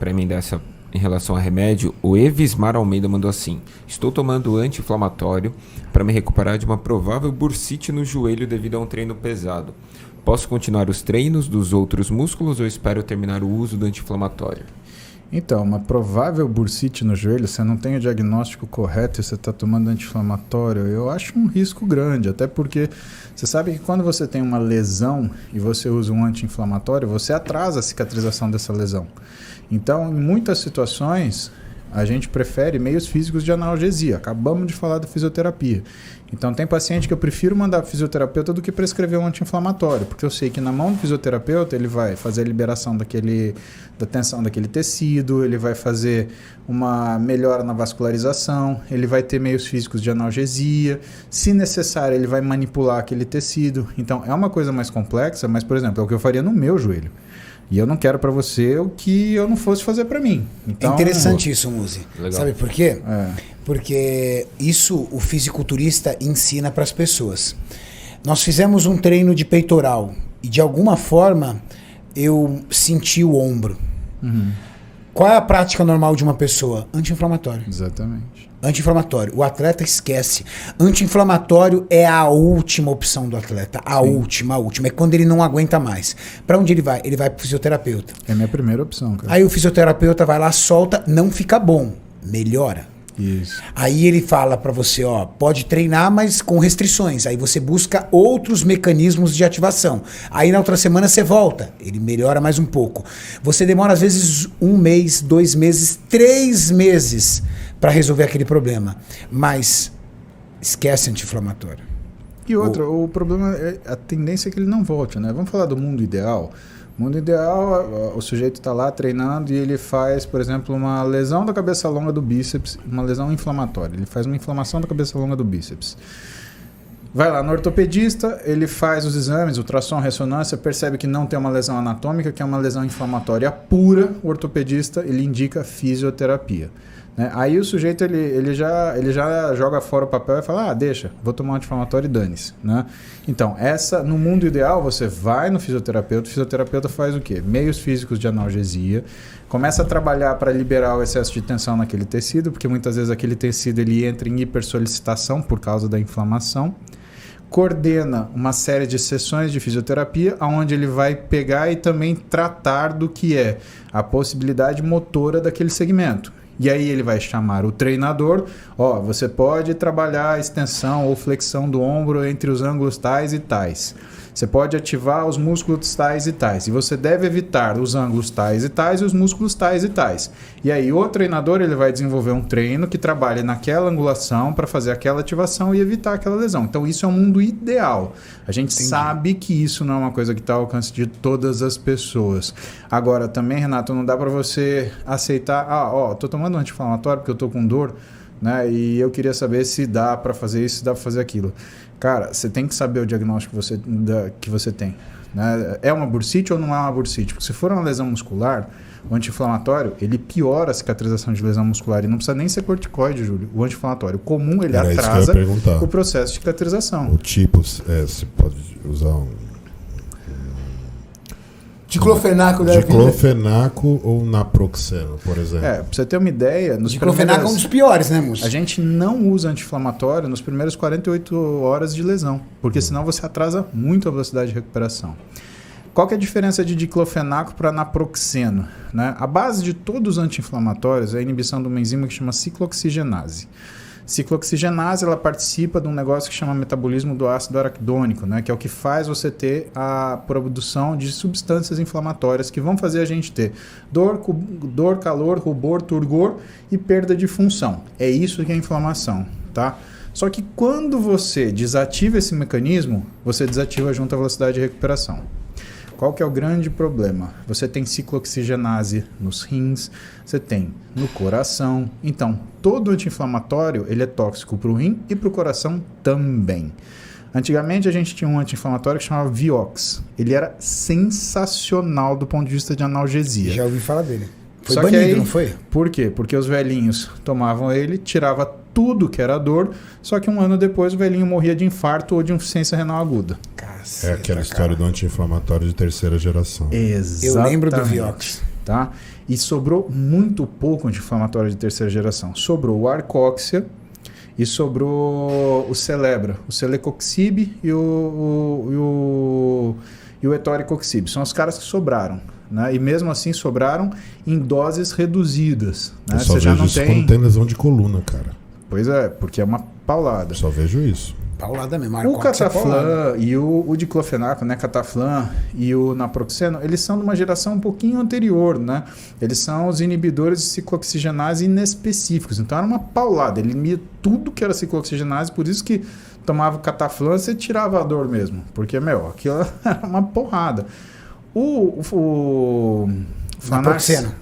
para emendar essa em relação a remédio, o Evismar Almeida mandou assim: estou tomando anti-inflamatório para me recuperar de uma provável bursite no joelho devido a um treino pesado. Posso continuar os treinos dos outros músculos ou espero terminar o uso do anti-inflamatório? Então, uma provável bursite no joelho, você não tem o diagnóstico correto e você está tomando anti-inflamatório, eu acho um risco grande, até porque você sabe que quando você tem uma lesão e você usa um anti-inflamatório, você atrasa a cicatrização dessa lesão. Então, em muitas situações, a gente prefere meios físicos de analgesia. Acabamos de falar da fisioterapia. Então, tem paciente que eu prefiro mandar para o fisioterapeuta do que prescrever um anti-inflamatório, porque eu sei que na mão do fisioterapeuta ele vai fazer a liberação da tensão daquele tecido, ele vai fazer uma melhora na vascularização, ele vai ter meios físicos de analgesia, se necessário ele vai manipular aquele tecido. Então, é uma coisa mais complexa, mas, por exemplo, é o que eu faria no meu joelho. E eu não quero para você o que eu não fosse fazer para mim. Então, é interessante isso, Muzi. Legal. Sabe por quê? Porque isso o fisiculturista ensina para as pessoas. Nós fizemos um treino de peitoral e de alguma forma eu senti o ombro. Qual é a prática normal de uma pessoa? Anti-inflamatório. Exatamente. Anti-inflamatório. O atleta esquece. Anti-inflamatório é a última opção do atleta. A última. É quando ele não aguenta mais. Para onde ele vai? Ele vai pro fisioterapeuta. É a minha primeira opção, cara. Aí o fisioterapeuta vai lá, solta, não fica bom. Melhora. Isso. Aí ele fala para você, ó, pode treinar, mas com restrições. Aí você busca outros mecanismos de ativação. Aí na outra semana você volta, ele melhora mais um pouco. Você demora às vezes 1 mês, 2 meses, 3 meses para resolver aquele problema. Mas esquece anti-inflamatório. E outra, o problema é a tendência é que ele não volte, né? Vamos falar do mundo ideal. No mundo ideal, o sujeito está lá treinando e ele faz, por exemplo, uma lesão da cabeça longa do bíceps, uma lesão inflamatória. Ele faz uma inflamação da cabeça longa do bíceps. Vai lá no ortopedista, ele faz os exames, ultrassom, ressonância, percebe que não tem uma lesão anatômica, que é uma lesão inflamatória pura. O ortopedista, ele indica fisioterapia. Né? Aí o sujeito ele já joga fora o papel e fala, deixa, vou tomar um anti-inflamatório e dane-se. Né? Então, no mundo ideal, você vai no fisioterapeuta, o fisioterapeuta faz o quê? Meios físicos de analgesia, começa a trabalhar para liberar o excesso de tensão naquele tecido, porque muitas vezes aquele tecido ele entra em hipersolicitação por causa da inflamação, coordena uma série de sessões de fisioterapia, onde ele vai pegar e também tratar do que é a possibilidade motora daquele segmento. E aí ele vai chamar o treinador, você pode trabalhar a extensão ou flexão do ombro entre os ângulos tais e tais. Você pode ativar os músculos tais e tais. E você deve evitar os ângulos tais e tais e os músculos tais e tais. E aí o treinador ele vai desenvolver um treino que trabalhe naquela angulação para fazer aquela ativação e evitar aquela lesão. Então isso é um mundo ideal. A gente sabe que isso não é uma coisa que está ao alcance de todas as pessoas. Agora também, Renato, não dá para você aceitar, estou tomando um anti-inflamatório porque eu estou com dor, né? E eu queria saber se dá para fazer isso, se dá para fazer aquilo. Cara, você tem que saber o diagnóstico que você tem. Né? É uma bursite ou não é uma bursite? Porque se for uma lesão muscular, o anti-inflamatório, ele piora a cicatrização de lesão muscular. E não precisa nem ser corticoide, Júlio. O anti-inflamatório comum, ele atrasa o processo de cicatrização. O tipo, você pode usar um... Diclofenaco Diclofenaco ou naproxeno, por exemplo. Pra você ter uma ideia... Diclofenaco é um dos piores, né, moço? A gente não usa anti-inflamatório nos primeiros 48 horas de lesão, porque senão você atrasa muito a velocidade de recuperação. Qual que é a diferença de diclofenaco para naproxeno? Né? A base de todos os anti-inflamatórios é a inibição de uma enzima que chama ciclooxigenase. Ciclooxigenase, ela participa de um negócio que chama metabolismo do ácido araquidônico, né? Que é o que faz você ter a produção de substâncias inflamatórias que vão fazer a gente ter dor, calor, rubor, turgor e perda de função. É isso que é inflamação, tá? Só que quando você desativa esse mecanismo, você desativa junto a velocidade de recuperação. Qual que é o grande problema? Você tem ciclooxigenase nos rins, você tem no coração. Então, todo anti-inflamatório ele é tóxico para o rim e para o coração também. Antigamente a gente tinha um anti-inflamatório que chamava Vioxx. Ele era sensacional do ponto de vista de analgesia. Já ouvi falar dele. Foi Só banido, que aí, não foi? Por quê? Porque os velhinhos tomavam ele, tirava tudo que era dor, só que 1 ano depois o velhinho morria de infarto ou de insuficiência renal aguda. É aquela história do anti-inflamatório de terceira geração. Exatamente. Eu lembro do Vioxx. Tá? e sobrou muito pouco anti-inflamatório de terceira geração. Sobrou o Arcoxia e sobrou o Celebra, o Celecoxib e o Etoricoxib. São os caras que sobraram. Né? E mesmo assim sobraram em doses reduzidas. Né? Eu só vejo isso quando tem lesão de coluna, cara. Pois é, porque é uma paulada. Eu só vejo isso. Paulada mesmo. O Cataflam e o diclofenaco, né, Cataflam e o naproxeno, eles são de uma geração um pouquinho anterior, né? Eles são os inibidores de ciclooxigenase inespecíficos. Então era uma paulada, ele limia tudo que era ciclooxigenase, por isso que tomava o Cataflam, você tirava a dor mesmo, porque, aquilo era uma porrada. O naproxeno,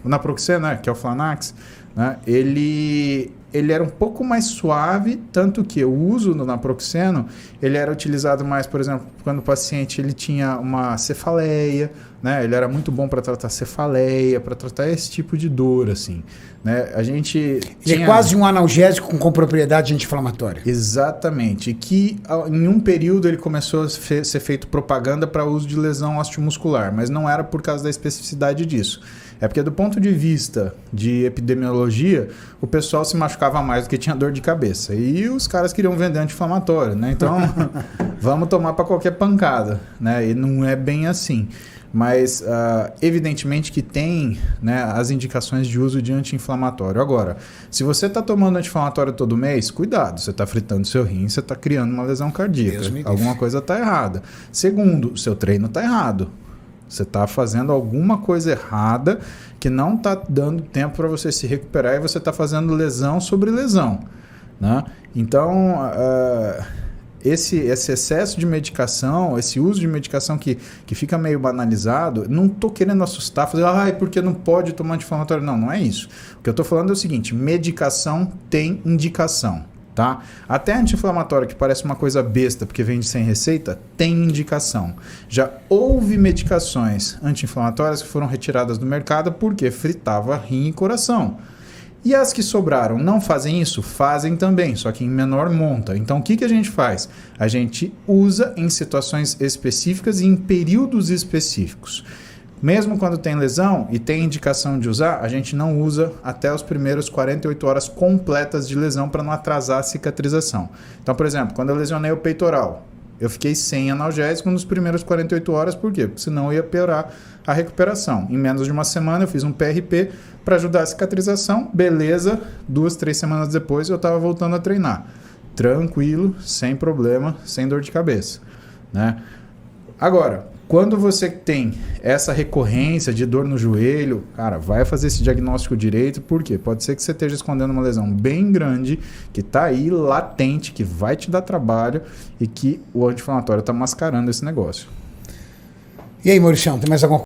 que é o Flanax, né, ele era um pouco mais suave, tanto que o uso do naproxeno, ele era utilizado mais, por exemplo, quando o paciente ele tinha uma cefaleia, né? Ele era muito bom para tratar cefaleia, para tratar esse tipo de dor, assim, né? Ele é quase um analgésico com propriedade anti-inflamatória. Exatamente, que em um período ele começou a ser feito propaganda para uso de lesão osteomuscular, mas não era por causa da especificidade disso. É porque do ponto de vista de epidemiologia, o pessoal se machucava mais do que tinha dor de cabeça. E os caras queriam vender anti-inflamatório, né? Então, vamos tomar para qualquer pancada, né? E não é bem assim. Mas, evidentemente que tem, né, as indicações de uso de anti-inflamatório. Agora, se você está tomando anti-inflamatório todo mês, cuidado, você está fritando seu rim, você está criando uma lesão cardíaca. Alguma coisa está errada. Segundo, seu treino está errado. Você está fazendo alguma coisa errada que não está dando tempo para você se recuperar e você está fazendo lesão sobre lesão. Né? Então, esse excesso de medicação, esse uso de medicação que fica meio banalizado, não estou querendo assustar, fazer, porque não pode tomar anti-inflamatório. Não, não é isso. O que eu estou falando é o seguinte, medicação tem indicação. Tá? Até anti-inflamatório, que parece uma coisa besta porque vende sem receita, tem indicação. Já houve medicações anti-inflamatórias que foram retiradas do mercado porque fritava rim e coração. E as que sobraram não fazem isso? Fazem também, só que em menor monta. Então o que a gente faz? A gente usa em situações específicas e em períodos específicos. Mesmo quando tem lesão e tem indicação de usar, a gente não usa até os primeiros 48 horas completas de lesão para não atrasar a cicatrização. Então, por exemplo, quando eu lesionei o peitoral, eu fiquei sem analgésico nos primeiros 48 horas, por quê? Porque senão ia piorar a recuperação. Em menos de uma semana eu fiz um PRP para ajudar a cicatrização, beleza, 2-3 semanas depois eu estava voltando a treinar. Tranquilo, sem problema, sem dor de cabeça. Né? Agora, quando você tem essa recorrência de dor no joelho, cara, vai fazer esse diagnóstico direito, por quê? Pode ser que você esteja escondendo uma lesão bem grande, que está aí latente, que vai te dar trabalho e que o anti-inflamatório está mascarando esse negócio. E aí, Mauricião, tem mais alguma